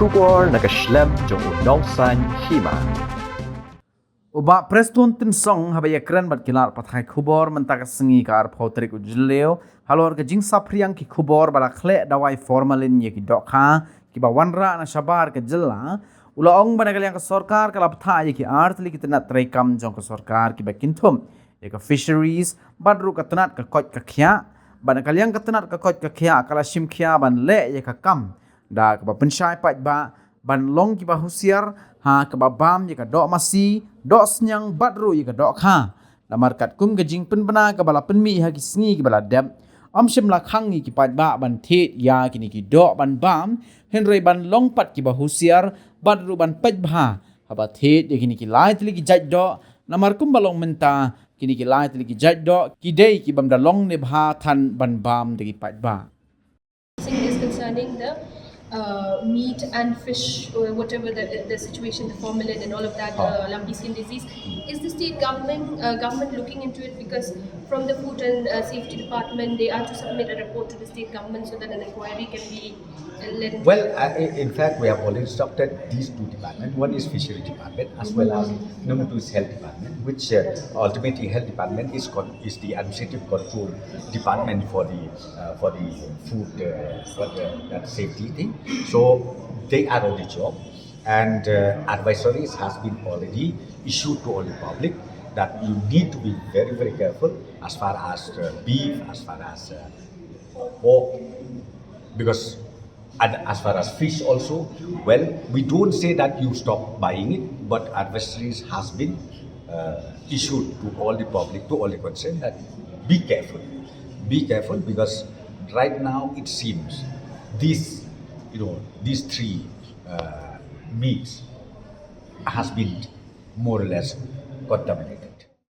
Kubor nakaslem jong unongsan Hima. Uba Prestone tin song haba yakran bat kilar pathai khubor mentaka sengi kar photrik ujleo halor ke jingsa priang ki khubor bala khle dawai formalin ye ki Dohkha ki ba wanra na shabar ke jilla ula ong bana kaliang ke sarkar kala ptha ye ki artli ki tenat trekam jong ke sarkar ki ba Kyntu ye ke fisheries badru ka tenat ka kot ka khya bana kaliang ka tenat ka kot ka khya kala shim khya ban le ye ka kam da ka ba pensyai Paidbah ban long ki ba Husiar ha ka ba bam ye ka Dohmasi Dohsniang badru ye ka Dohkha lamar kat kum ke jing pen bana ka bala penmi ha ki sngi ki bala dep am shim la khang ki Paidbah ban Thied ya ki ni ki do ban bam henry ban long pat ki ba Husiar badru ban Paidbah haba Thied ye ki ni ki lai tli ki jaj do lamar kum balong menta ki ni ki lai tli ki jaj do ki dei ki bam da long ne bha than ban bam de ki Paidbah is concerning the meat and fish, or whatever the situation, the formalin and all of that, lumpy skin disease. Is the state government looking into it? Because from the Food and Safety Department, they are to submit a report to the state government so that an inquiry can be led into. Well, in fact, we have already instructed these two departments. One is Fishery Department as well as number two is Health Department, which ultimately Health Department is the administrative control department for the food that safety thing. So they are on the job, and advisories has been already issued to all the public that you need to be very, very careful as far as beef, as far as pork, because and as far as fish also, well, we don't say that you stop buying it, but advisories has been issued to all the public, to all the concerned, that be careful, because right now it seems these three meats has been more or less contaminated.